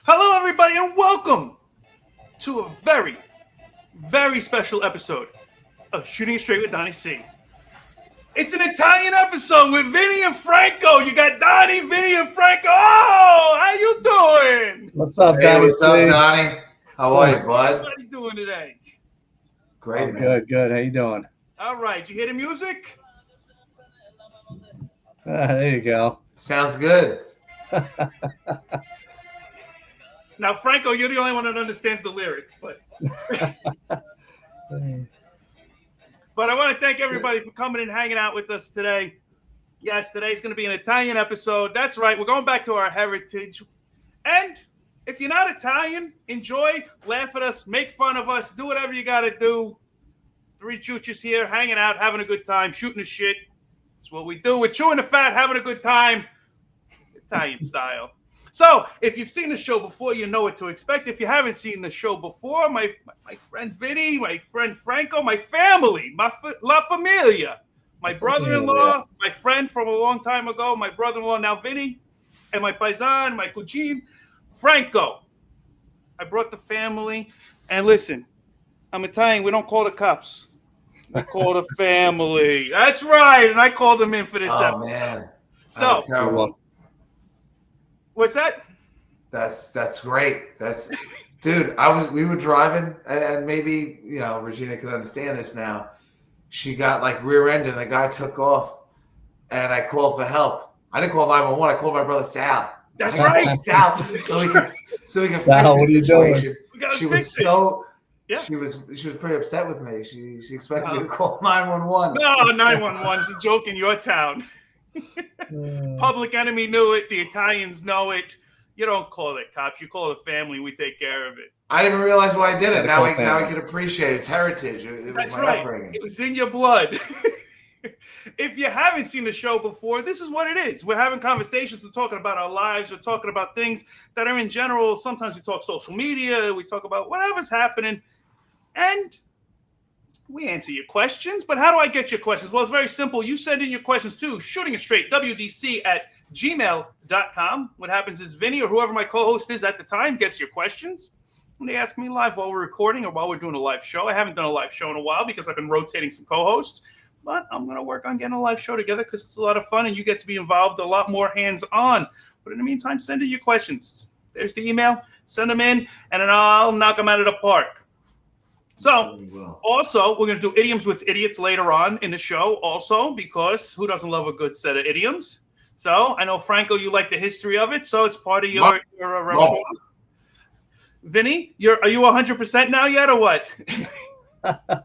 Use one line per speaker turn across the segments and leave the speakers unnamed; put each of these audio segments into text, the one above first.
Hello, everybody, and welcome to a very, very special episode of Shooting It Straight with Donniec. It's an Italian episode with Vinny and Franco. You got Donnie, Vinny, and Franco. Oh, how you doing?
What's up,
Hey,
Donnie?
what's up, Donnie? How are you, bud?
What are you doing today?
Great, man.
Good. How you doing?
All right, did you hear the music?
There you go.
Sounds good.
Now, Franco, you're the only one that understands the lyrics, but I want to thank everybody for coming and hanging out with us today. Yes, today's going to be an Italian episode. That's right. We're going back to our heritage. And if you're not Italian, enjoy, laugh at us, make fun of us, do whatever you got to do. Three chooches here, hanging out, having a good time, shooting the shit. That's what we do. We're chewing the fat, having a good time, Italian style. So, if you've seen the show before, you know what to expect. If you haven't seen the show before, my friend Vinny, my friend Franco, my family, La Familia, my brother-in-law, my friend from a long time ago, my brother-in-law, now Vinny, and my paisan, my cugine, Franco. I brought the family. And listen, I'm Italian. We don't call the cops. We call the family. That's right. And I called them in for this episode.
Oh, man.
So,
terrible.
What's that?
That's great. Dude, we were driving, and maybe, Regina could understand this now. She got like rear-ended, and the guy took off, and I called for help. I didn't call 911. I called my brother Sal.
That's right,
Sal, so we can fix
Sal,
the situation.
She was
She was pretty upset with me. She expected me to call 911.
No, 911's a joke in your town. Public Enemy knew it. The Italians know it. You don't call it cops. You call it family. We take care of it.
I didn't even realize why I did it. Now we can appreciate its heritage. It was my upbringing.
It was in your blood. If you haven't seen the show before, this is what it is. We're having conversations. We're talking about our lives. We're talking about things that are in general. Sometimes we talk social media. We talk about whatever's happening. And we answer your questions, but how do I get your questions? Well, it's very simple. You send in your questions to shootingitstraightwdc@gmail.com. What happens is Vinny or whoever my co-host is at the time gets your questions, and they ask me live while we're recording or while we're doing a live show. I haven't done a live show in a while because I've been rotating some co-hosts, but I'm going to work on getting a live show together because it's a lot of fun, and you get to be involved a lot more hands-on. But in the meantime, send in your questions. There's the email. Send them in, and then I'll knock them out of the park. So, also, we're going to do idioms with idiots later on in the show also, because who doesn't love a good set of idioms? So, I know, Franco, you like the history of it, so it's part of your repertoire. Vinny, are you 100% now yet, or what?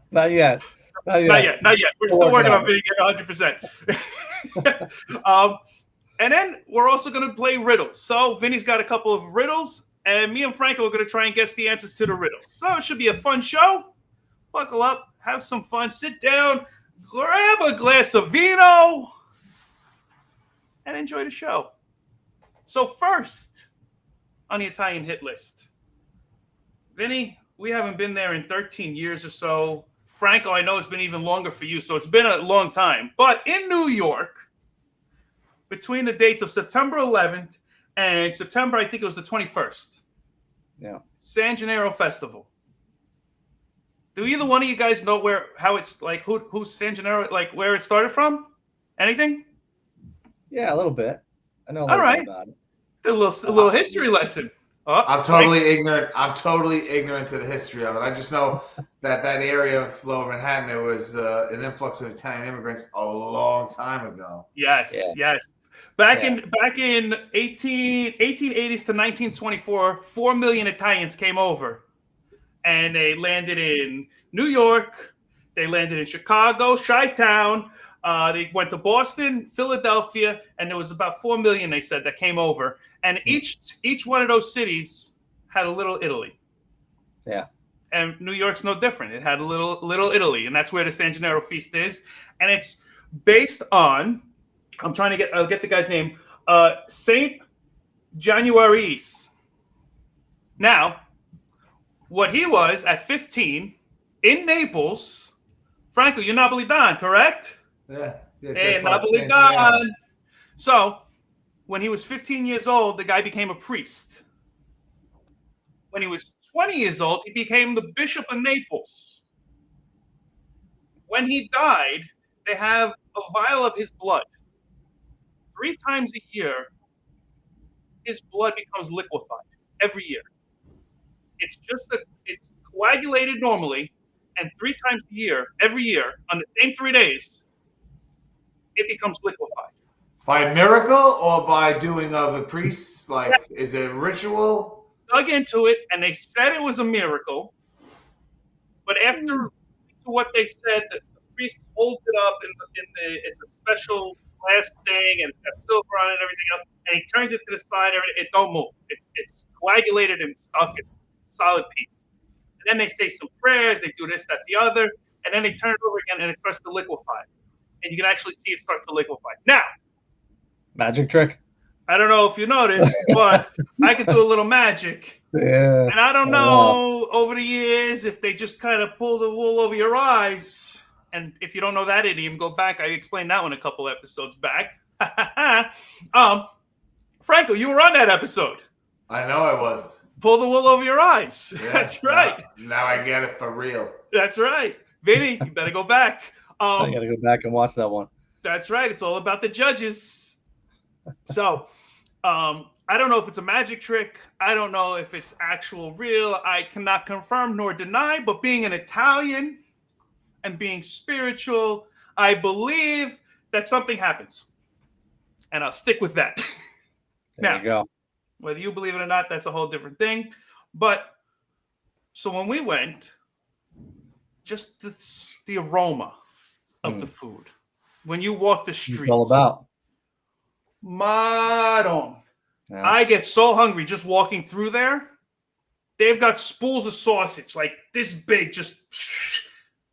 Not yet.
Not yet. We're still working on Vinny getting 100%. And then we're also going to play riddles. So, Vinny's got a couple of riddles. And me and Franco are going to try and guess the answers to the riddles. So it should be a fun show. Buckle up, have some fun, sit down, grab a glass of vino, and enjoy the show. So first on the Italian hit list, Vinny, we haven't been there in 13 years or so. Franco, I know it's been even longer for you, so it's been a long time. But in New York, between the dates of September 11th and September, I think it was the 21st.
Yeah. San
Gennaro Festival. Do either one of you guys know how it's like, who's San Gennaro, like where it started from? Anything?
Yeah, a little bit. I know a little bit about it.
A little history lesson.
I'm totally ignorant. I'm totally ignorant to the history of it. I just know that area of Lower Manhattan, there was an influx of Italian immigrants a long time ago.
Yes. Back in 1880s to 1924, 4 million Italians came over, and they landed in New York. They landed in Chicago, Chi-Town, They went to Boston, Philadelphia, and there was about 4 million, they said, that came over. And each one of those cities had a little Italy.
Yeah.
And New York's no different. It had a little Italy, and that's where the San Gennaro feast is. And it's based on, I'll get the guy's name, Saint Januaris. Now, what he was at 15 in Naples, Franco, you're Napolitan, correct?
Yeah.
Hey, Napolitan. So, when he was 15 years old, the guy became a priest. When he was 20 years old, he became the Bishop of Naples. When he died, they have a vial of his blood. 3 times a year, his blood becomes liquefied every year. It's coagulated normally, and 3 times a year, every year, on the same 3 days, it becomes liquefied.
By miracle or by doing of the priests? Like, is it a ritual?
Dug into it, and they said it was a miracle. But after what they said, the priest holds it up it's a special glass thing, and it's got silver on it and everything else, and he turns it to the side, it don't move. It's coagulated and stuck in solid piece. And then they say some prayers, they do this, that, the other, and then they turn it over again, and it starts to liquefy. And you can actually see it start to liquefy. Now,
magic trick.
I don't know if you noticed, but I could do a little magic.
Yeah.
And I don't know over the years if they just kind of pull the wool over your eyes. And if you don't know that idiom, go back. I explained that one a couple episodes back. Franco, you were on that episode.
I know I was.
Pull the wool over your eyes. Yeah, that's right.
Now I get it for real.
That's right. Vinny, you better go back.
I got to go back and watch that one.
That's right. It's all about the judges. So, I don't know if it's a magic trick. I don't know if it's actual real. I cannot confirm nor deny, but being an Italian and being spiritual, I believe that something happens. And I'll stick with that.
There you go.
Whether you believe it or not, that's a whole different thing. But so when we went, just the aroma of the food. When you walk the streets.
It's all about.
Madon.
Yeah.
I get so hungry just walking through there. They've got spools of sausage like this big, just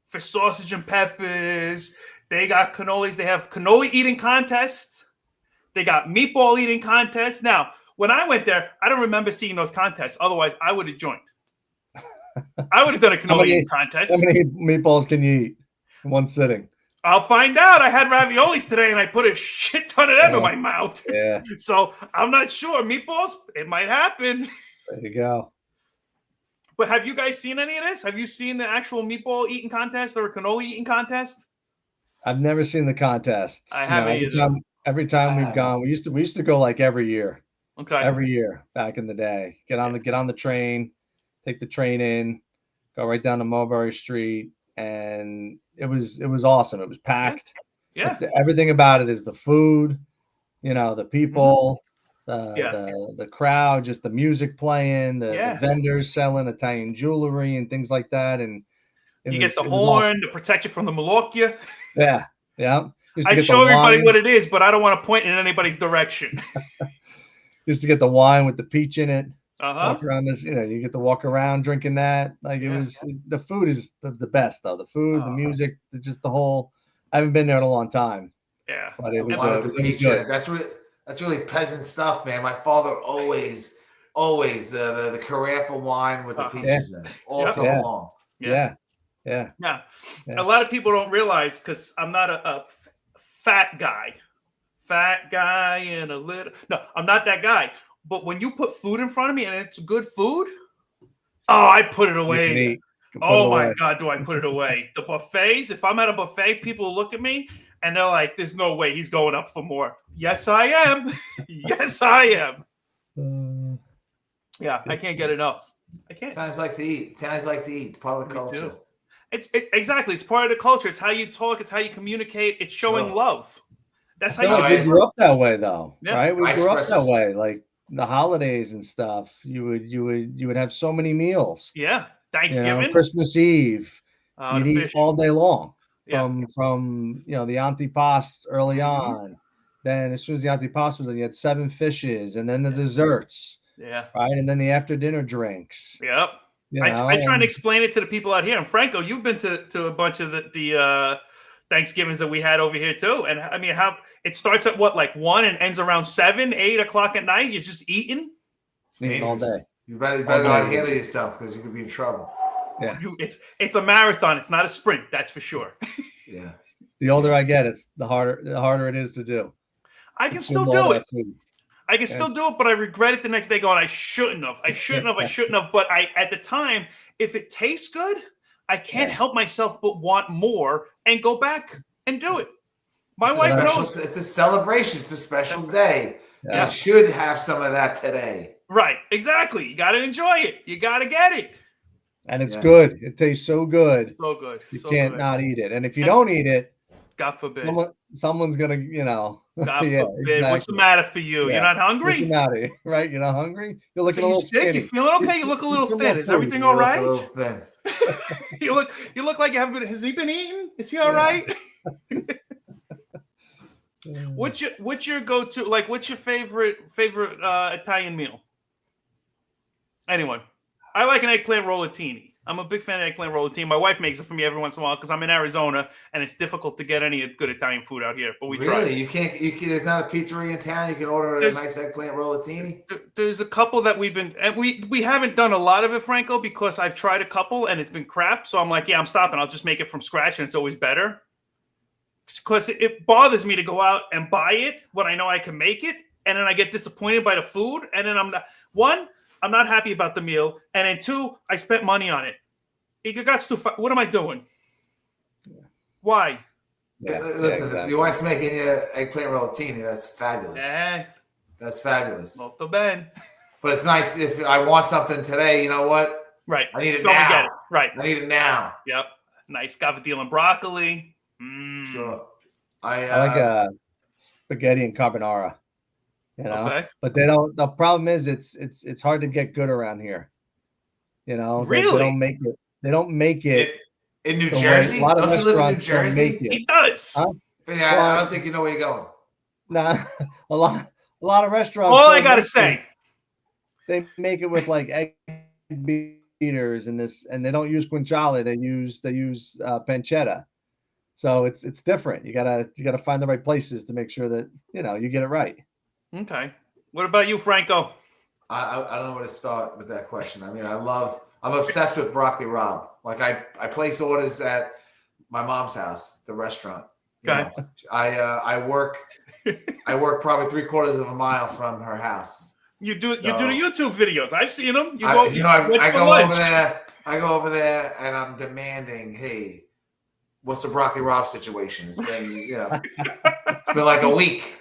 for sausage and peppers. They got cannolis. They have cannoli eating contests. They got meatball eating contests. Now, when I went there, I don't remember seeing those contests. Otherwise, I would have joined. I would have done a cannoli eating contest.
How many meatballs can you eat in one sitting?
I'll find out. I had raviolis today, and I put a shit ton of them in my mouth.
Yeah.
So I'm not sure. Meatballs, it might happen.
There you go.
But have you guys seen any of this? Have you seen the actual meatball eating contest or a cannoli eating contest?
I've never seen the contest.
I haven't either.
Every time we've gone, we used to go like every year.
Okay.
Every year back in the day. Get on the train, take the train in, go right down to Mulberry Street, and it was awesome. It was packed.
Yeah.
Everything about it is the food, the people, the crowd, just the music playing, the vendors selling Italian jewelry and things like that. And
you get the horn awesome. To protect you from the Malocchia.
Yeah. Yeah.
I'd show everybody what it is, but I don't want to point in anybody's direction.
Used to get the wine with the peach in it.
Walk
around this, you get to walk around drinking that. Like the food is the best though. The food, the music, just the whole. I haven't been there in a long time.
Yeah,
but it was,
the peach in it. That's really peasant stuff, man. My father always the carafe wine with the peaches in it all summer long.
Yeah.
Now, a lot of people don't realize because I'm not a fat guy and a little. No, I'm not that guy. But when you put food in front of me and it's good food, I put it away. Oh my God, do I put it away? The buffets, if I'm at a buffet, people look at me and they're like, there's no way he's going up for more. Yes, I am. Yes, I am. Yeah, I can't get enough. I can't.
Sounds like to eat. Part of the culture.
Exactly. It's part of the culture. It's how you talk. It's how you communicate. It's showing love. That's how
we grew up that way, though.
Yeah.
Right? We grew up that way. Like the holidays and stuff. You would have so many meals.
Yeah. Thanksgiving,
Christmas Eve. You'd eat all day long. from the antipasto early on. Then as soon as the antipasto was done, you had 7 fishes, and then the desserts.
Yeah.
Right, and then the after dinner drinks.
Yep. I try and explain it to the people out here. And Franco, you've been to a bunch of the Thanksgivings that we had over here too. And I mean, how it starts at what, like 1 and ends around 7, 8 o'clock at night. You're just eating.
Eating all day.
You better know how to handle yourself because you could be in trouble.
Yeah.
It's a marathon. It's not a sprint. That's for sure.
Yeah.
The older I get, it's the harder it is to do.
I can still do it. I can still do it, but I regret it the next day going, I shouldn't have. But at the time, if it tastes good, I can't help myself but want more and go back and do it. My wife knows.
It's a celebration. It's a special day.
Yeah.
You should have some of that today.
Right. Exactly. You got to enjoy it. You got to get it.
And it's good. It tastes so good.
So good.
You can't not eat it. And if you don't eat it,
God forbid.
Someone's going to,
God forbid. Exactly. What's the matter for you? Yeah. You're not hungry?
What's the matter? Right? You're not hungry? You're looking a little
sick.
skinny.
You feeling okay? You look a little thin. Is everything all right?
A little thin.
You look like you haven't been. Has he been eating? Is he all right? What's your go-to? Like, what's your favorite Italian meal? Anyone? I like an eggplant rollatini. I'm a big fan of eggplant rollatini. My wife makes it for me every once in a while because I'm in Arizona and it's difficult to get any good Italian food out here. But we try.
Really? You can't. There's not a pizzeria in town. You can order a nice eggplant rollatini.
There's a couple that we've been, and we haven't done a lot of it, Franco, because I've tried a couple and it's been crap. So I'm like, I'm stopping. I'll just make it from scratch, and it's always better. Because it bothers me to go out and buy it when I know I can make it, and then I get disappointed by the food, and then I'm not happy about the meal, and then 2, I spent money on it. What am I doing? Why?
Listen, if your wife's making you eggplant rollatini, that's fabulous. That's fabulous.
Molto bene.
But it's nice if I want something today. You know what?
Right.
I need it now.
Get it. Right.
I need it now.
Yep. Nice cavatello and broccoli.
Sure.
I like spaghetti and carbonara.
Okay.
But they don't. The problem is it's hard to get good around here.
Really?
They don't make it
in New Jersey. Don't you live in New Jersey?
He does.
Huh? Yeah, I don't think you know where you're going.
Nah, a lot of restaurants.
All I gotta say,
they make it with like egg beaters and they don't use guanciale. They use pancetta. So it's different. You gotta find the right places to make sure that you get it right.
Okay. What about you, Franco?
I don't know where to start with that question. I mean, I'm obsessed with broccoli rabe. Like I place orders at my mom's house, the restaurant.
Okay.
I work probably 3/4 of a mile from her house.
You do the YouTube videos. I've seen them.
I go over there and I'm demanding, hey, what's the broccoli rabe situation? It's been it's been like a week.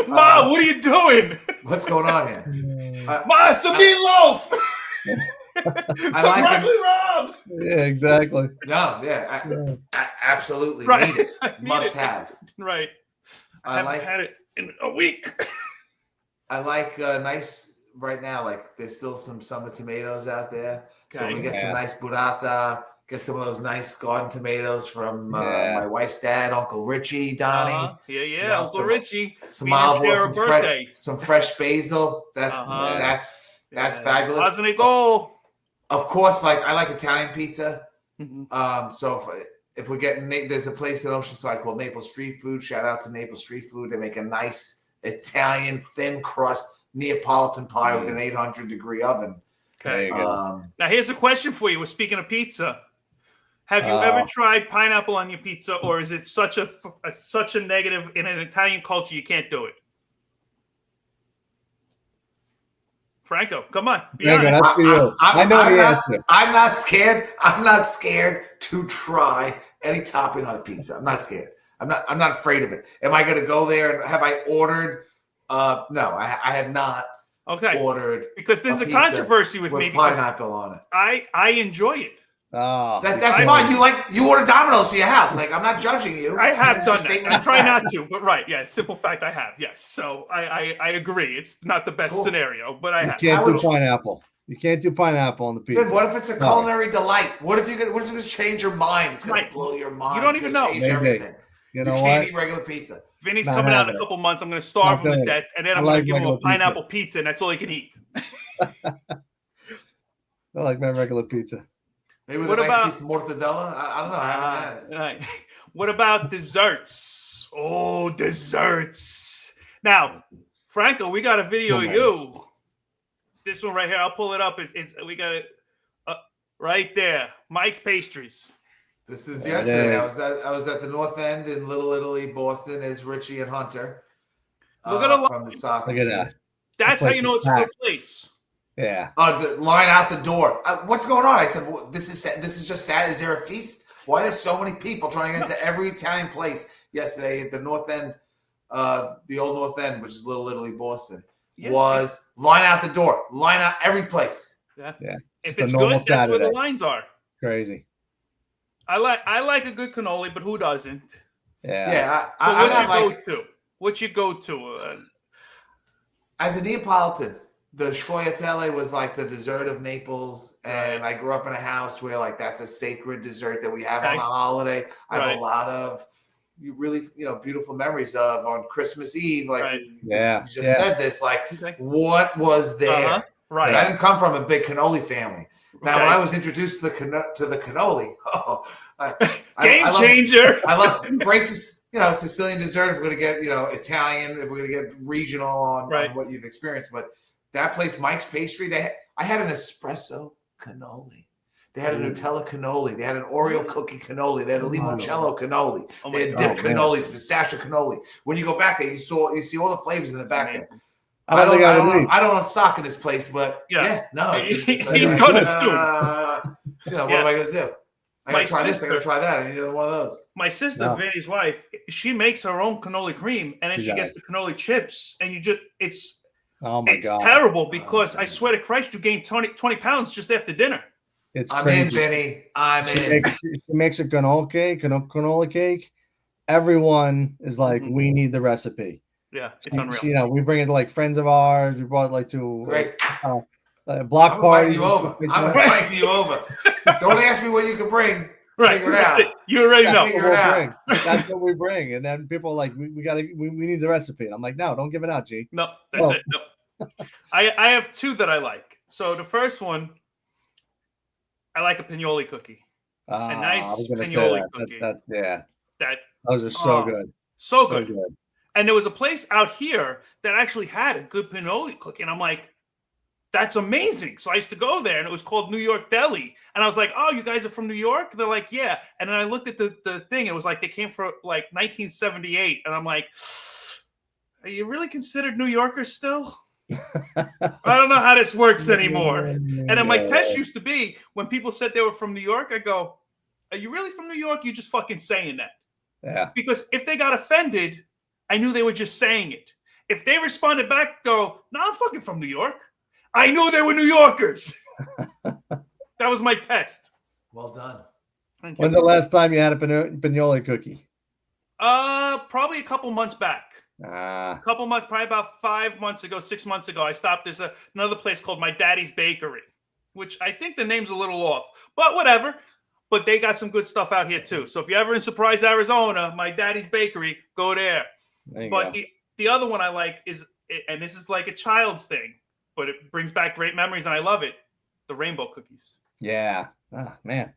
Ma, what are you doing?
What's going on here?
Ma, some meatloaf.
Some
broccoli rabe.
Yeah, exactly.
No, I absolutely
right.
need it. Must have.
Right. I haven't had it in a week.
I like nice right now. Like there's still some summer tomatoes out there, so we get some nice burrata. Get some of those nice garden tomatoes from my wife's dad, Uncle Richie, Donnie.
Yeah, Uncle Richie.
Some olive, some fresh basil. That's fabulous.
Doesn't it go?
Of course, I like Italian pizza.
Mm-hmm.
So if we're getting, there's a place in Oceanside called Naples Street Food. Shout out to Naples Street Food. They make a nice Italian thin crust Neapolitan pie with an 800-degree oven.
Okay. Now here's a question for you. We're speaking of pizza. Have you ever tried pineapple on your pizza, or is it such a negative in an Italian culture you can't do it? Franco, come on. Be honest.
I know the answer.
I'm not scared. I'm not scared to try any topping on a pizza. I'm not scared. I'm not afraid of it. Am I going to go there and have I ordered? No, I have not.
Okay.
Ordered
because there's a controversy with me because
pineapple on it.
I enjoy it.
Oh,
that's fine. You order Domino's to your house. I'm not judging you.
I have done that. I try not to, but right, yeah. Simple fact, I have. Yes, so I agree. It's not the best scenario, but I have.
Can't do pineapple. You can't do pineapple on the pizza.
Dude, what if it's a culinary delight? What if it's going to change your mind? It's going to blow your mind.
You don't even know.
Change everything.
You know
can't eat regular pizza.
Vinny's coming out in a couple months. I'm going to starve him to death, and then I'm going to give him a pineapple pizza, and that's all he can eat.
I like my regular pizza.
Maybe with a nice piece of mortadella. I don't know. I haven't had it.
What about desserts? Oh, desserts. Now, Franco, we got a video of you. This one right here. I'll pull it up. We got it right there. Mike's Pastries.
This is yesterday. I was at the North End in Little Italy, Boston, as Richie and Hunter.
Look at the
from the soccer
Look at
team.
that.
That's how you know it's a good place.
Yeah.
The line out the door. What's going on? I said, well, this is just sad. Is there a feast? Why are there so many people trying to get into every Italian place yesterday at the North End, the old North End, which is Little Italy, Boston, was line out the door, line out every place.
Yeah.
Yeah.
If it's good, that's where the lines are.
Crazy.
I like a good cannoli, but who doesn't?
Yeah.
Yeah.
What's your go-to?
As a Neapolitan, the sfogliatelle was like the dessert of Naples, and I grew up in a house where like that's a sacred dessert that we have on a holiday. I have a lot of really beautiful memories of on Christmas Eve. Like you just said this, like what was there?
Right.
And I didn't come from a big cannoli family. Now, when I was introduced to the cannoli,
game changer.
I love braces. Sicilian dessert. If we're gonna get Italian, if we're gonna get regional on what you've experienced, but that place, Mike's Pastry, I had an espresso cannoli. They had a Nutella cannoli. They had an Oreo cookie cannoli. They had a limoncello cannoli. They had dipped cannolis, pistachio cannoli. When you go back there, you see all the flavors in the back there. I don't own stock in this place, but
he's going to stew.
What am I going to do? I got to try this. I got to try that. I need one of those.
My sister, Vinny's wife, she makes her own cannoli cream, and then she gets the cannoli chips, and it's terrible because I swear to Christ, you gained 20 pounds just after dinner.
I'm in, Vinny. I'm in.
She makes a cannoli cake. Everyone is like, we need the recipe.
Yeah, it's unreal.
We bring it to like friends of ours. We brought it like to block parties.
I'm inviting you over. Don't ask me what you can bring.
Right,
figure it out.
You already know.
Figure it out.
That's what we bring, and then people are like, we need the recipe. And I'm like, no, don't give it out, G.
No, that's it. No. I have two that I like. So the first one, I like a pinoli cookie. A nice pinoli cookie. Those are so good.
So good.
And there was a place out here that actually had a good pinoli cookie. And I'm like, that's amazing. So I used to go there, and it was called New York Deli. And I was like, oh, you guys are from New York? They're like, yeah. And then I looked at the thing. It was like they came from like 1978. And I'm like, are you really considered New Yorkers still? I don't know how this works anymore. And then my test used to be when people said they were from New York, I go, are you really from New York? You're just fucking saying that.
Yeah.
Because if they got offended, I knew they were just saying it. If they responded back, go, no, I'm fucking from New York. I knew they were New Yorkers. That was my test.
Well done.
When's the last time you had a pinoli cookie?
Probably a couple months back.
Probably
about 5 months ago, 6 months ago. I stopped. There's another place called My Daddy's Bakery, which I think the name's a little off, but whatever. But they got some good stuff out here too. So if you're ever in Surprise, Arizona, My Daddy's Bakery, go there. But the other one I like is, and this is like a child's thing, but it brings back great memories, and I love it, the rainbow cookies.
Yeah. Oh, man.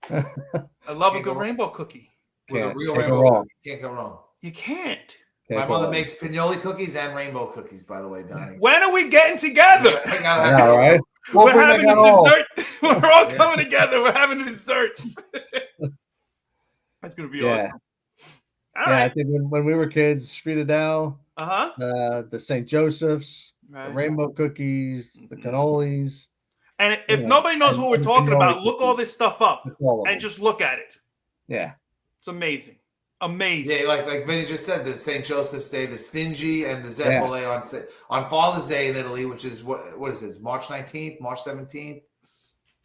I love a good rainbow cookie.
With a real rainbow cookie. Can't go wrong.
You can't.
My mother makes pinoli cookies and rainbow cookies, by the way, Donnie.
When are we getting together?
Right?
We're having a dessert. We're all coming together. We're having a dessert. That's going to be awesome. All right.
I think when we were kids, Shootitwithdc, the St. Joseph's, the rainbow cookies, the cannolis.
And if nobody knows what we're talking about, look all this stuff up and just look at it.
Yeah.
It's amazing. Amazing.
Yeah, like Vinny just said, the St. Joseph's Day, the Sfingi and the Zeppole on Father's Day in Italy, which is what is it? March 19th, March 17th?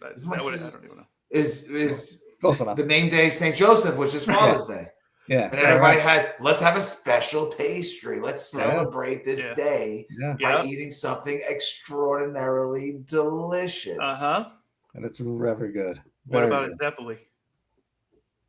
I don't even know. Is
close enough.
The name day St. Joseph, which is Father's Day.
Yeah.
And everybody had, let's have a special pastry. Let's celebrate this day by eating something extraordinarily delicious.
And it's very good.
What about a zeppoli?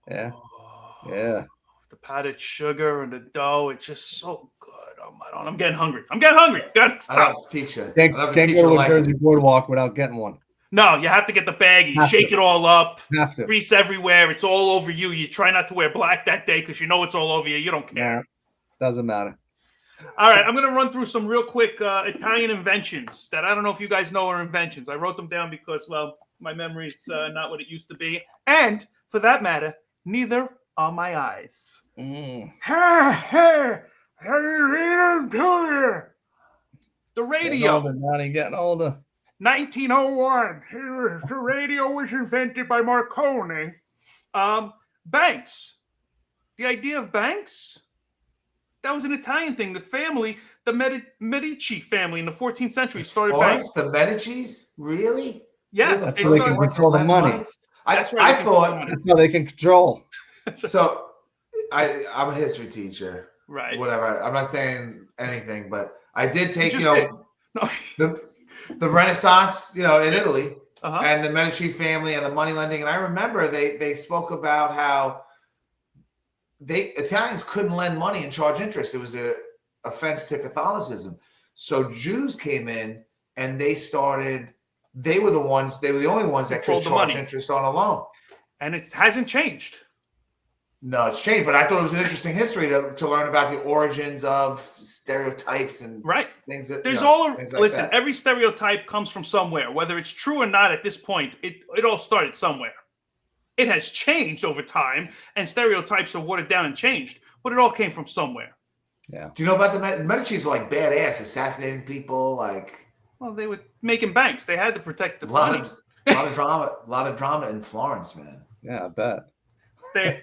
Yeah.
Oh,
yeah.
The powdered sugar and the dough, it's just so good. Oh my God, I'm getting hungry. Gotta stop.
I have to teach you.
Can't go to a Jersey Boardwalk without getting one.
No, you have to get the bag. You shake it all up.
Have to.
Grease everywhere. It's all over you. You try not to wear black that day because you know it's all over you. You don't care.
No, doesn't matter.
All right, I'm going to run through some real quick Italian inventions that I don't know if you guys know are inventions. I wrote them down because, well, my memory's not what it used to be. And, for that matter, neither are my eyes. The radio.
Getting older.
1901. The radio was invented by Marconi. Banks. The idea of banks? That was an Italian thing. The family, the Medici family in the 14th century started banks.
The Medicis? Really?
Yeah.
That's how they can control the money.
I thought
that's how they can control.
So I'm a history teacher.
Right.
Whatever. I'm not saying anything, but I did take, the Renaissance, in Italy and the Medici family and the money lending. And I remember they spoke about how Italians couldn't lend money and charge interest. It was an offense to Catholicism. So Jews came in and they were the only ones that could charge interest on a loan.
And it hasn't changed.
No, it's changed, but I thought it was an interesting history to learn about the origins of stereotypes and things that
there's
things like
listen,
that.
Every stereotype comes from somewhere, whether it's true or not at this point, it all started somewhere. It has changed over time, and stereotypes are watered down and changed, but it all came from somewhere.
Yeah. Do you know about the Medicis were like badass, assassinating people,
Well, they were making banks. They had to protect the
money. A lot of drama in Florence, man.
Yeah, I bet.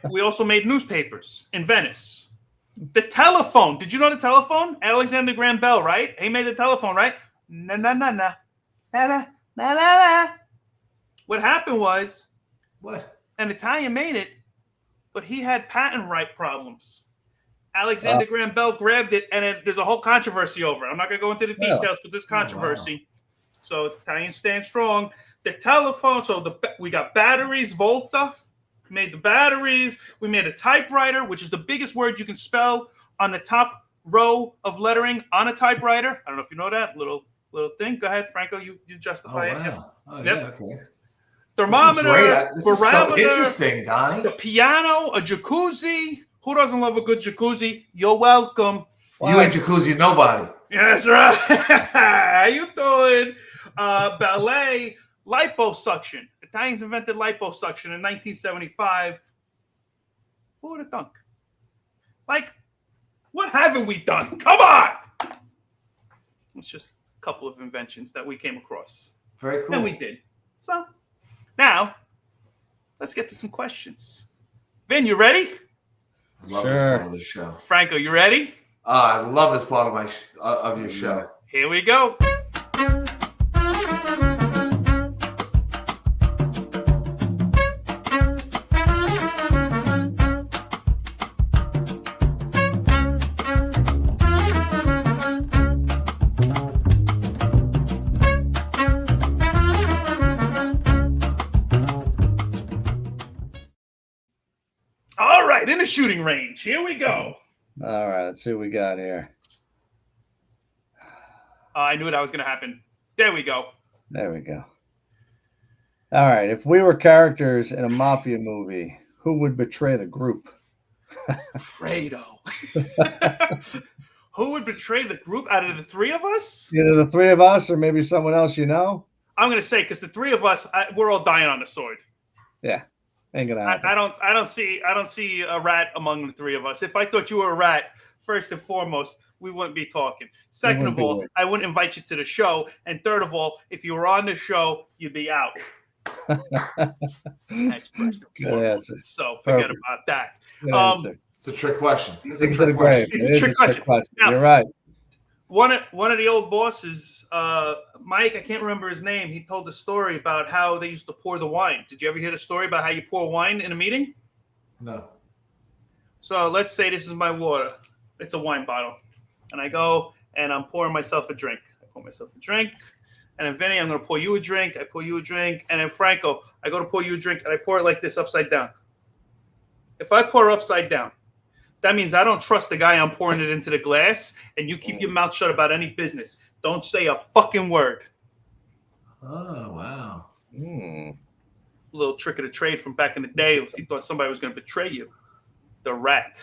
We also made newspapers in Venice. The telephone. Did you know the telephone? Alexander Graham Bell, right? He made the telephone, right? Na na na na na na na na. What happened was, an Italian made it, but he had patent right problems. Alexander Graham Bell grabbed it, and there's a whole controversy over it. I'm not going to go into the details, but there's controversy. So Italians stand strong. The telephone. So we got batteries, Volta. Made the batteries. We made a typewriter, which is the biggest word you can spell on the top row of lettering on a typewriter. I don't know if you know that little thing. Go ahead, Franco. You justify it.
Wow. Oh, yeah. Okay.
Thermometer.
This is so interesting, Donnie.
The piano, a jacuzzi. Who doesn't love a good jacuzzi? You're welcome.
You ain't jacuzzi nobody.
That's right. How you doing? Ballet, liposuction. Italians invented liposuction in 1975. Who would have thunk? What haven't we done? Come on! It's just a couple of inventions that we came across.
Very cool.
And we did. So, now, let's get to some questions. Vin, you ready?
I love this part of the show.
Franco, you ready?
I love this part of of your show.
Here we go. In a shooting range. Here we go.
All right, let's see what we got here.
I knew that was going to happen. There we go.
There we go. All right, if we were characters in a Mafia movie, who would betray the group?
Fredo. Who would betray the group out of the three of us?
Either the three of us or maybe someone else you know.
I'm going to say, because the three of us, we're all dying on the sword.
Yeah. Ain't gonna happen.
I don't see a rat among the three of us. If I thought you were a rat, first and foremost, we wouldn't be talking. Second of all, I wouldn't invite you to the show. And third of all, if you were on the show, you'd be out. That's first and foremost. So forget about that.
It's a trick question.
It's a trick question. Now,
you're right.
One of the old bosses, Mike, I can't remember his name. He told the story about how they used to pour the wine. Did you ever hear the story about how you pour wine in a meeting?
No.
So let's say this is my water. It's a wine bottle. And I go and I'm pouring myself a drink. I pour myself a drink. And then Vinny, I'm going to pour you a drink. I pour you a drink. And then Franco, I go to pour you a drink and I pour it like this upside down. If I pour upside down, that means I don't trust the guy I'm pouring it into the glass, and you keep your mouth shut about any business. Don't say a fucking word.
Oh, wow.
A little trick of the trade from back in the day. If you thought somebody was going to betray you. The rat.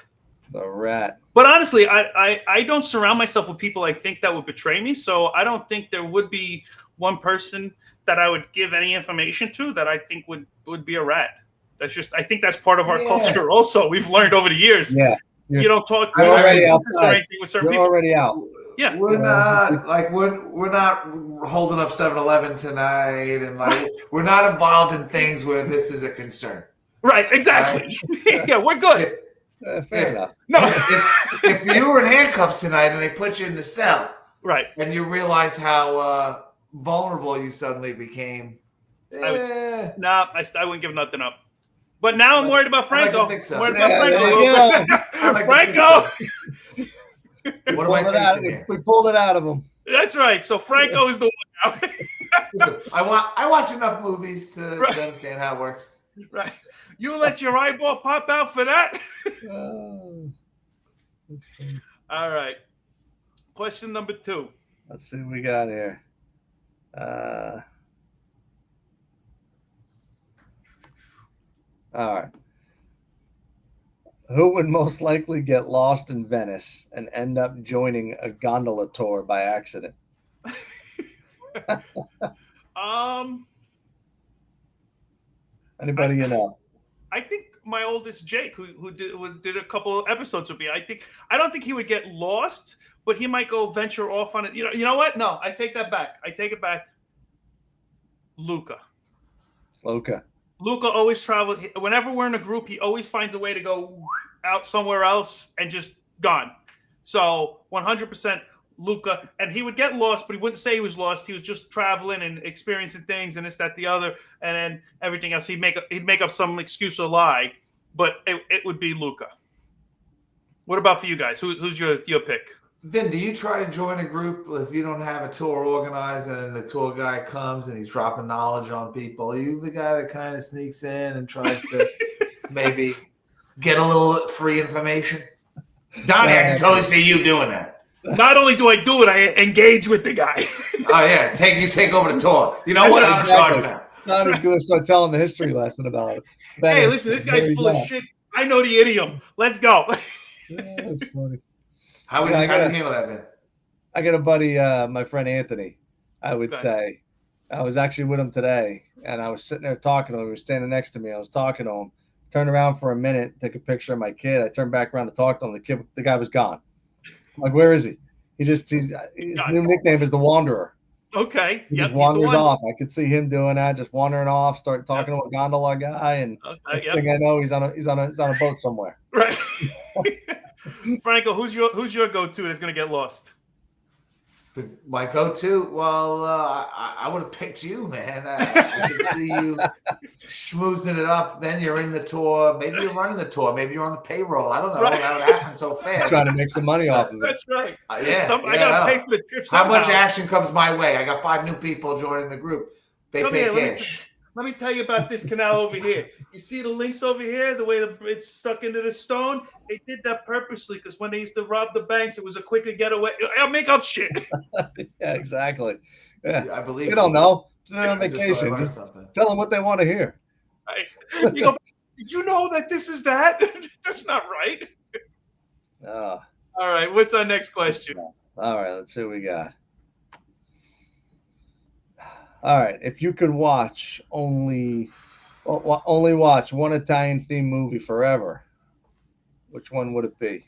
The rat.
But honestly, I don't surround myself with people I think that would betray me, so I don't think there would be one person that I would give any information to that I think would be a rat. That's just, I think that's part of our culture also. We've learned over the years.
Yeah.
You don't talk
You're already outside.
with certain
You're
people.
already out.
Yeah.
We're not holding up 7-Eleven tonight, and like we're not involved in things where this is a concern.
Right, exactly. Yeah, we're good.
Fair enough.
No.
If you were in handcuffs tonight and they put you in the cell,
right,
and you realize how vulnerable you suddenly became,
I wouldn't give nothing up. But now I'm worried about Franco.
I think so.
I'm worried about Franco. Franco.
What am I facing here?
We pulled it out of him.
That's right. So Franco is the one now.
Listen, I watch enough movies to understand how it works.
Right. You let your eyeball pop out for that? All right. Question number 2.
Let's see what we got here. All right. Who would most likely get lost in Venice and end up joining a gondola tour by accident? Anybody you know?
I think my oldest Jake, who did a couple episodes with me. I don't think he would get lost, but he might go venture off on it. You know what? No, I take that back. I take it back. Luca always traveled. Whenever we're in a group, he always finds a way to go out somewhere else and just gone. So 100% Luca, and he would get lost, but he wouldn't say he was lost. He was just traveling and experiencing things and this, that, the other, and then everything else. He'd make up some excuse or lie, but it would be Luca. What about for you guys? Who's your pick?
Vin, do you try to join a group if you don't have a tour organized and then the tour guy comes and he's dropping knowledge on people? Are you the guy that kind of sneaks in and tries to maybe get a little free information? Donnie, I can totally see you doing that.
Not only do I do it, I engage with the guy.
Oh, yeah. You take over the tour. You know what? I'm in charge now.
Donnie's going to start telling the history lesson about it.
Hey, listen, this guy's full of shit. I know the idiom. Let's go.
Yeah, that's funny.
How would you handle that, then?
I got a buddy, my friend Anthony, I would say. I was actually with him today, and I was sitting there talking to him. He was standing next to me. I was talking to him. Turned around for a minute, took a picture of my kid. I turned back around to talk to him. The guy was gone. I'm like, where is he? His new nickname is the Wanderer.
Okay.
He just wanders off. I could see him doing that, just wandering off, start talking to a gondola guy, and next thing I know, he's on a boat somewhere.
Right. Franco, who's your go-to that's gonna get lost?
My go-to? Well, I would have picked you, man. I could see you schmoozing it up. Then you're in the tour. Maybe you're running the tour. Maybe you're on the payroll. I don't know. Right. That would happen so fast.
Trying to make some money off of it.
That's right.
I
gotta pay for the trip somehow.
How much action comes my way? I got 5 new people joining the group. They pay cash.
Let me tell you about this canal over here. You see the links over here, the way it's stuck into the stone? They did that purposely because when they used to rob the banks, it was a quicker getaway. I'll make up shit.
Yeah, exactly. Yeah.
I believe
you don't know. They're on vacation. Just tell them what they want to hear.
Right. You go, did you know that this is that? That's not right. All right. What's our next question?
All right. Let's see what we got. All right, if you could only watch one Italian themed movie forever, which one would it be?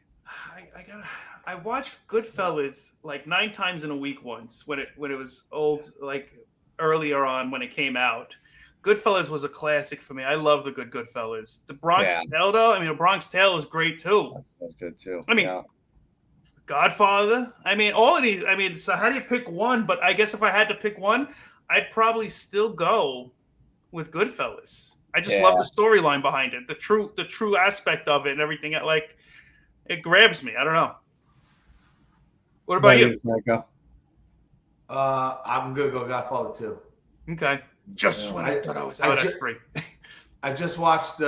I watched Goodfellas like 9 times in a week once when it was old, like earlier on when it came out. Goodfellas was a classic for me. I love the Goodfellas. The Bronx Tale, though. I mean, the Bronx Tale is great too.
That's good too.
I mean, Godfather. I mean, all of these. I mean, so how do you pick one? But I guess if I had to pick one, I'd probably still go with Goodfellas. I just love the storyline behind it, the true aspect of it, and everything. Like, it grabs me. I don't know. What about you,
Franco?
I'm gonna go Godfather 2.
Okay. Just when I thought I was out of spree.
I just watched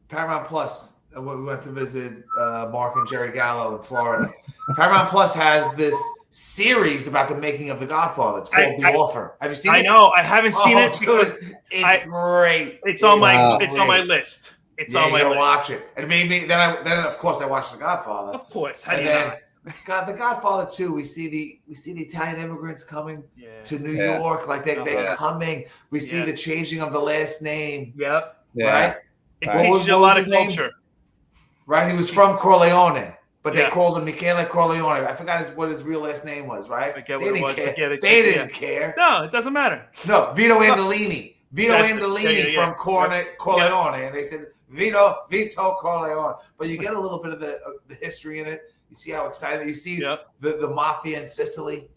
Paramount Plus. We went to visit Mark and Jerry Gallo in Florida. Paramount Plus has this series about the making of The Godfather. It's called The Offer. Have you seen it?
I know. I haven't seen it because
it's great.
It's on my it's on my list. It's on my list.
Watch it. And it made me then of course I watched The Godfather.
Of course. How do you not?
The Godfather 2, we see the Italian immigrants coming to New York, like they're coming. We see the changing of the last name.
Yep.
Right?
It teaches you a lot of culture.
Right? He was from Corleone, but they called him Michele Corleone. I forgot what his real last name was, right?
They
didn't care.
No, it doesn't matter.
No, Vito Andolini. From Corleone. And they said Vito Corleone. But you get a little bit of the history in it. You see how excited you see the Mafia in Sicily,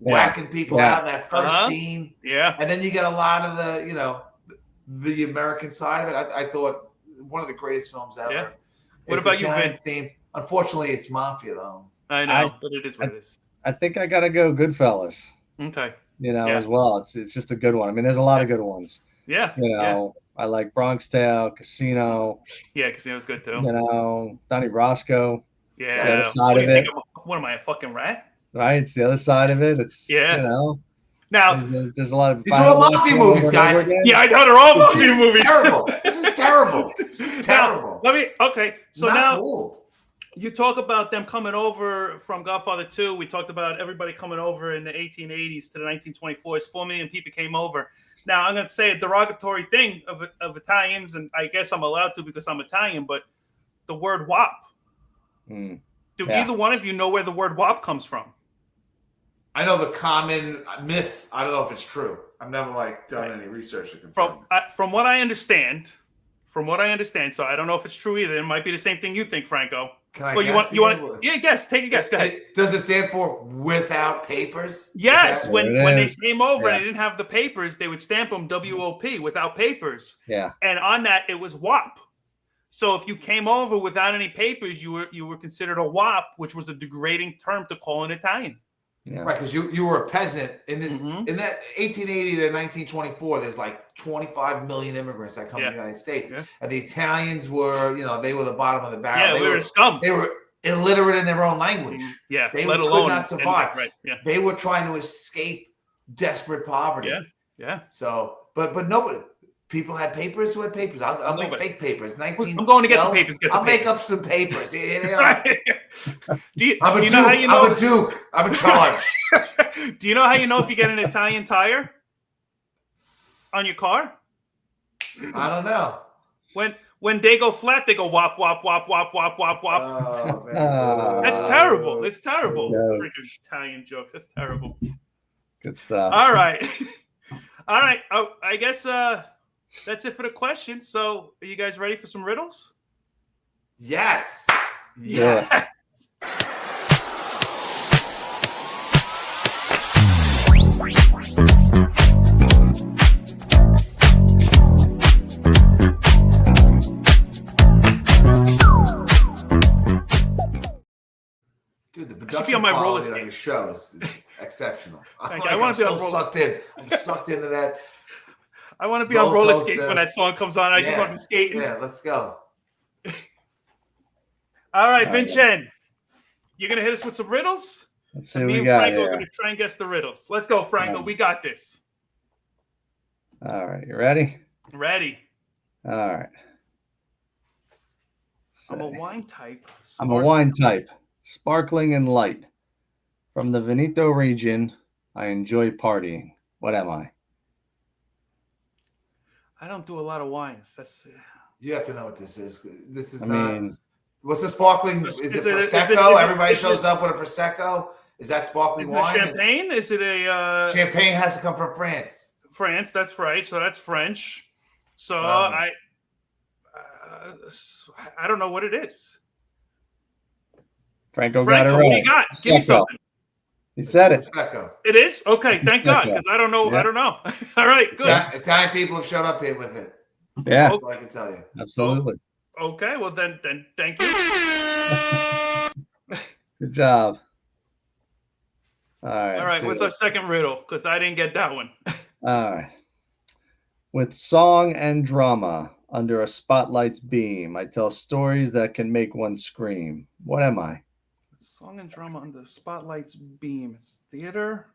whacking people out in that first scene, and then you get a lot of the American side of it. I thought one of the greatest films ever.
Yeah. What about you, Vin?
Unfortunately, it's Mafia though.
I know, but it is what it is.
I think I gotta go Goodfellas.
Okay.
As well. It's just a good one. I mean, there's a lot of good ones.
Yeah.
I like Bronx Tale, Casino.
Yeah, Casino's good too.
Donnie Brasco.
Yeah.
The other side of it.
What am I, a fucking rat?
Right. It's the other side of it. It's
Now
there's a lot of
these are all Mafia movies, guys.
Yeah, I know they're all Mafia movies.
This is terrible. This is terrible.
So now you talk about them coming over from Godfather 2. We talked about everybody coming over in the 1880s to the 1924s. 4 million people came over. Now I'm going to say a derogatory thing of Italians, and I guess I'm allowed to because I'm Italian, but the word WAP. Do either one of you know where the word WAP comes from?
I know the common myth. I don't know if it's true. I've never done any research to confirm.
From what I understand, so I don't know if it's true either. It might be the same thing you think, Franco.
Can I guess?
Guess. Take a guess. Go ahead.
Does it stand for without papers?
Yes. When they came over and they didn't have the papers, they would stamp them WOP, without papers.
Yeah.
And on that, it was WAP. So if you came over without any papers, you were considered a WAP, which was a degrading term to call an Italian.
Yeah. Right, because you were a peasant in this in that 1880 to 1924. There's 25 million immigrants that come to the United States, and the Italians were, they were the bottom of the barrel.
Yeah, they were scum.
They were illiterate in their own language.
Yeah,
they
could
not survive.
Yeah.
They were trying to escape desperate poverty.
Yeah.
So, but nobody. People had papers who had papers. I'll make fake papers.
I'm going to get the papers.
I'll make up some papers.
I'm
a duke. I'm in charge.
Do you know how you know if you get an Italian tire on your car?
I don't know.
When they go flat, they go wop, wop, wop, wop, wop, wop, wop.
Oh, man.
That's terrible. It's terrible. Freaking Italian jokes. That's terrible.
Good stuff.
All right. Oh, I guess that's it for the questions. So, are you guys ready for some riddles?
Yes. Dude, the production
on my roller
quality on your show is exceptional.
I want to be
sucked in. I'm sucked into that.
I want to be on roller skates when that song comes on. I just want to be skating.
Yeah, let's go.
All right, Vincent, you're gonna hit us with some riddles.
Let's see what
Me
we
and
got
Franco
here.
are gonna try and guess the riddles. Let's go, Franco. We got this.
All right, you ready?
Ready.
All right.
I'm a wine type.
I'm a wine type, sparkling and light. From the Veneto region, I enjoy partying. What am I?
I don't do a lot of wines. That's.
You have to know what this is. This is
I
not.
mean,
what's the sparkling? Is it Prosecco? Everybody shows up with a Prosecco. Is that sparkling wine?
Champagne? Is it a?
Champagne has to come from France.
France, that's right. So that's French. So I don't know what it is.
Franco got it right.
What do you got? Give me something.
He said it.
Prosecco.
It is? Okay, thank God, because I don't know.
Yeah.
I don't know. All right, good.
Italian people have showed up here with it.
Yeah,
That's all I can tell you.
absolutely.
Okay, well then thank you.
Good job. All right.
All right, what's our second riddle? Because I didn't get that one.
All right. With song and drama under a spotlight's beam, I tell stories that can make one scream. What am I?
Song and drama under the spotlight's beam. It's theater.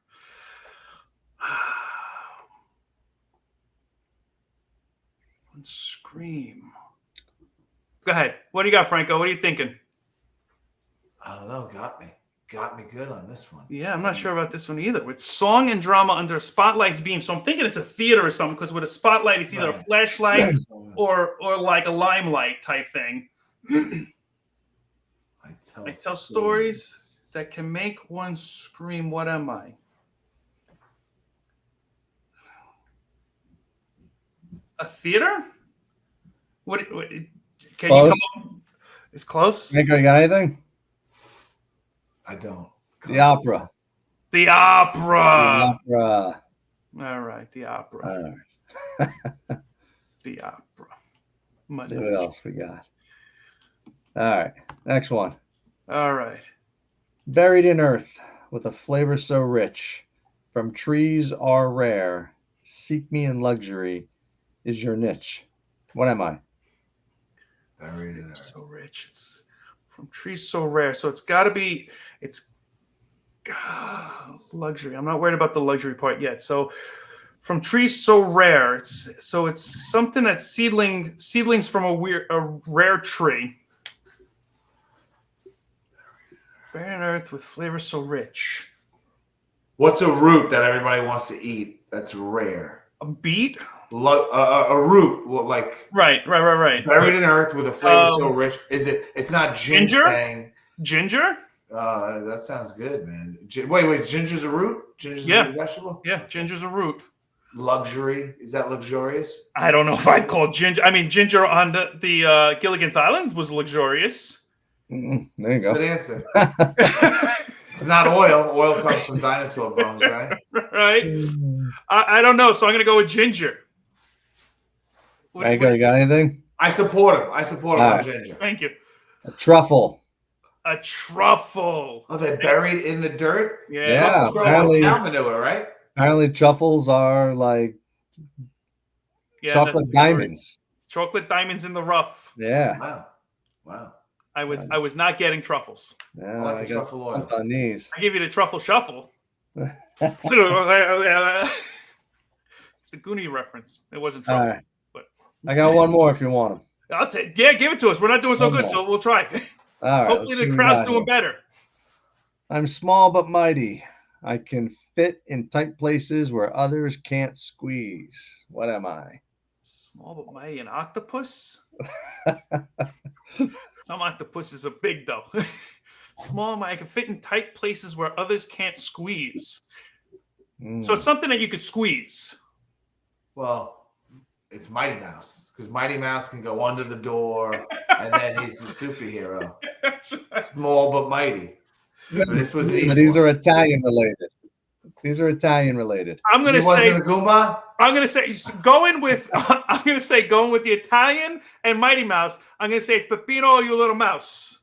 One scream. Go ahead. What do you got, Franco? What are you thinking?
I don't know. Got me good on this one.
Yeah, I'm not sure about this one either. With song and drama under a spotlight's beam. So I'm thinking it's a theater or something, because with a spotlight, it's either a flashlight or like a limelight type thing.
I
tell stories that can make one scream. What am I? A theater? What can
Close.
you come up? It's close.
Franco, you got anything?
I don't.
The opera.
The opera.
The opera.
All right, the opera.
All right.
The opera.
See what else we got. All right, next one.
All right.
Buried in earth with a flavor so rich, from trees are rare. Seek me in luxury is your niche. What am I?
Buried in earth.
So rich. It's from trees so rare. So it's got to be. It's luxury. I'm not worried about the luxury part yet. So from trees so rare. It's something that's seedlings from a rare tree. Buried in earth with flavor so rich.
What's a root that everybody wants to eat that's rare?
A beet?
A root, like
right.
Buried in earth with a flavor so rich. It's not ginseng.
Ginger?
That sounds good, man. Wait, ginger's a root? Ginger's a root vegetable?
Yeah, ginger's a root.
Luxury? Is that luxurious?
I don't know if I'd call ginger. I mean, ginger on the Gilligan's Island was luxurious.
There you go.
Good answer. It's not oil. Oil comes from dinosaur bones, right?
Right. I don't know, so I'm going to go with ginger.
Franco, you got anything?
I support him. On ginger.
Thank you.
A truffle.
A truffle.
Oh, they're buried in the dirt?
Yeah.
Truffles grow on cow manure, right?
Apparently truffles are like chocolate diamonds.
Chocolate diamonds in the rough.
Yeah.
Wow.
I was not getting truffles.
Yeah,
I like the truffle oil.
On these.
I give you the truffle shuffle. It's the Goonie reference. It wasn't truffle.
All right. But I got one more if you want them.
I'll take. Yeah, give it to us. We're not doing so good, so we'll try.
All right.
Hopefully the crowd's doing better.
I'm small but mighty. I can fit in tight places where others can't squeeze. What am I?
Small but mighty. An octopus? Some octopuses are big, though. Small, I can fit in tight places where others can't squeeze. So it's something that you could squeeze.
Well, it's Mighty Mouse, because Mighty Mouse can go under the door, and then he's a superhero.
That's right.
Small but mighty. This was easy.
These are Italian related. These are Italian related.
I'm gonna say
the Goomba.
I'm gonna say going with the Italian and Mighty Mouse. I'm gonna say it's Peppino, you little mouse.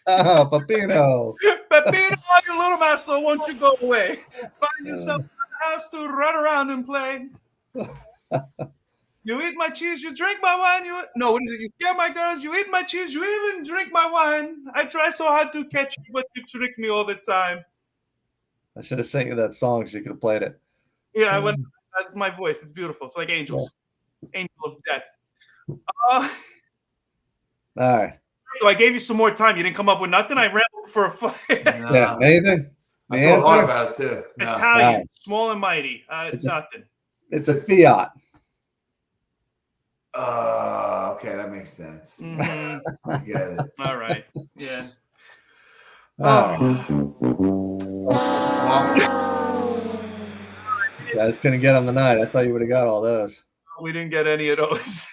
Oh, Peppino.
Peppino, you little mouse. So won't you go away? Find yourself a house to run around and play. You eat my cheese, you drink my wine. What is it? You scare my girls, you eat my cheese, you even drink my wine. I try so hard to catch you, but you trick me all the time.
I should have sent you that song so you could have played it.
Yeah, I went. That's my voice. It's beautiful. It's like angels. Yeah. Angel of death. All
right.
So I gave you some more time. You didn't come up with nothing. I ran for a fight.
No.
Yeah, anything?
I thought hard about it too. No.
Italian, small and mighty. Nothing.
It's a Fiat.
Okay, that makes sense.
Mm-hmm.
I get it.
All right. Yeah.
You guys couldn't get on the night. I thought you would have got all those.
We didn't get any of those.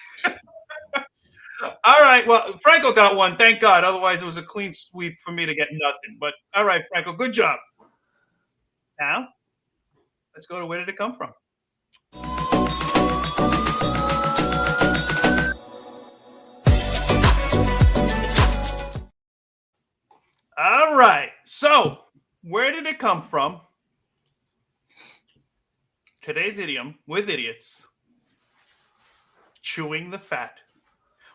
All right. Well, Franco got one. Thank God. Otherwise, it was a clean sweep for me to get nothing. But all right, Franco, good job. Now, let's go to where did it come from? All right. So, where did it come from? Today's idiom with idiots. Chewing the fat.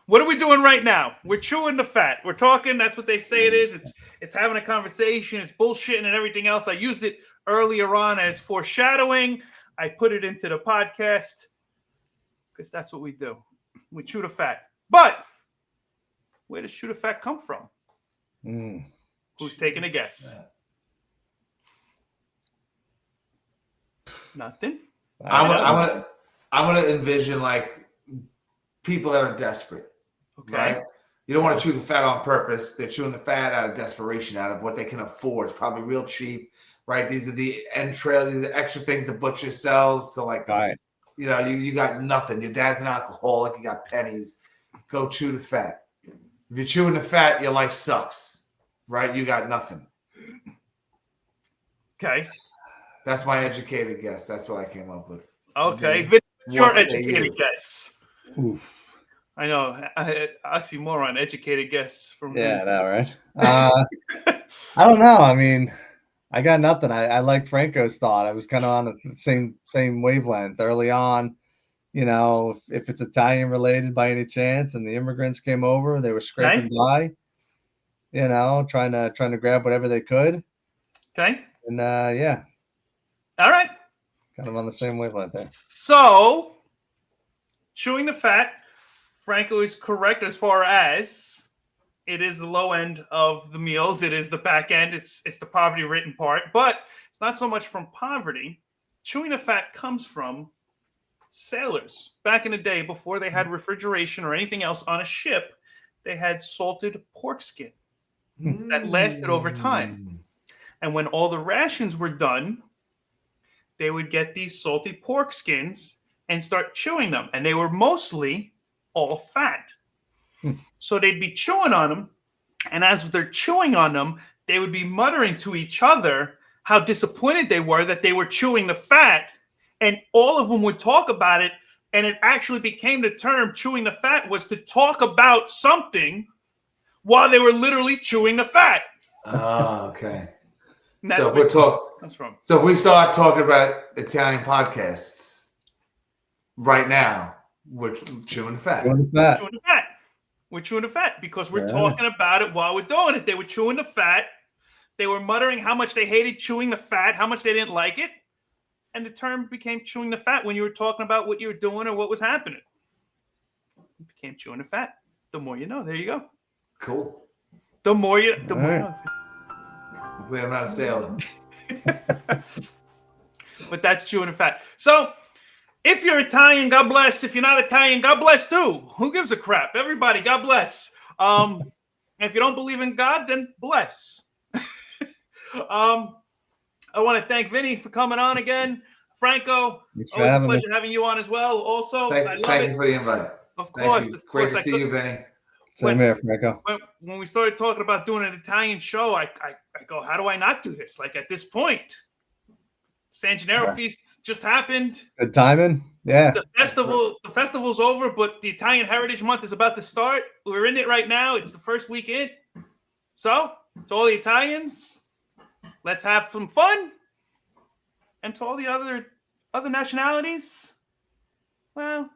What are we doing right now? We're chewing the fat. We're talking. That's what they say it is. It's having a conversation. It's bullshitting and everything else. I used it earlier on as foreshadowing. I put it into the podcast because that's what we do. We chew the fat. But where does chew the fat come from? Who's taking a guess? Nothing.
I'm gonna envision like people that are desperate.
Okay.
Right? You don't want to chew the fat on purpose. They're chewing the fat out of desperation, out of what they can afford. It's probably real cheap, right? These are the entrails, these are extra things the butcher sells to like,
Right.
you know, you got nothing. Your dad's an alcoholic. You got pennies. Go chew the fat. If you're chewing the fat, your life sucks, right? You got nothing.
Okay.
That's my educated guess. That's what I came up with.
Okay.
Vinny,
Your educated guess.
Oof.
I know. Oxymoron, educated guess from
Yeah, I know, right? I don't know. I mean, I got nothing. I like Franco's thought. I was kind of on the same wavelength early on. You know, if it's Italian related by any chance, and the immigrants came over, they were scraping by. You know, trying to grab whatever they could.
Okay.
And yeah.
All right.
Kind of on the same wavelength there.
So, chewing the fat, Franco is correct as far as it is the low end of the meals. It is the back end. It's the poverty-ridden part. But it's not so much from poverty. Chewing the fat comes from sailors. Back in the day, before they had refrigeration or anything else on a ship, they had salted pork skin that lasted over time. And when all the rations were done, they would get these salty pork skins and start chewing them. And they were mostly all fat. So they'd be chewing on them. And as they're chewing on them, they would be muttering to each other how disappointed they were that they were chewing the fat. And all of them would talk about it. And it actually became the term chewing the fat was to talk about something while they were literally chewing the fat.
Oh, okay.
So
if we start talking about Italian podcasts right now, we're chewing the fat.
Chewing the fat.
Chewing the fat. We're chewing the fat because we're talking about it while we're doing it. They were chewing the fat. They were muttering how much they hated chewing the fat, how much they didn't like it. And the term became chewing the fat when you were talking about what you were doing or what was happening. It became chewing the fat. The more you know. There you go.
Cool.
The more you know.
I'm not a sailor.
But that's chewing the fat. So, if you're Italian, God bless. If you're not Italian, God bless too. Who gives a crap? Everybody, God bless. And if you don't believe in God, then bless. I want to thank Vinny for coming on again. Franco, always a pleasure having you on as well. Also,
thank you for the invite.
Of course.
Great to see you, Vinny.
Same here, Franco.
When we started talking about doing an Italian show, I go, how do I not do this? Like at this point, San Gennaro feast just happened.
Good timing. Yeah.
The festival's over, but the Italian Heritage Month is about to start. We're in it right now. It's the first weekend. So, to all the Italians, let's have some fun. And to all the other nationalities, well,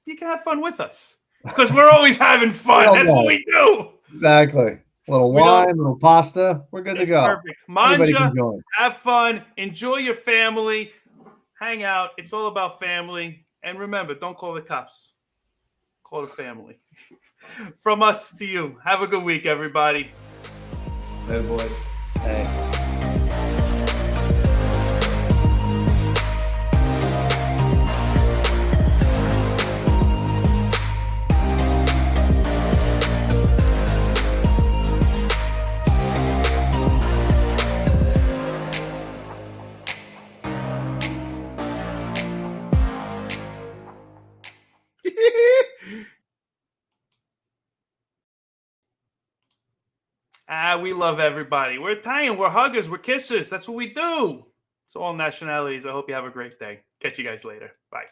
you can have fun with us. Because we're always having fun. That's what we do.
Exactly. A little wine, a little pasta. We're good to go.
Perfect. Manja, have fun. Enjoy your family. Hang out. It's all about family. And remember, don't call the cops. Call the family. From us to you. Have a good week, everybody.
Later, boys.
Hey.
We love everybody. We're Italian. We're huggers. We're kissers. That's what we do. It's all nationalities. I hope you have a great day. Catch you guys later. Bye.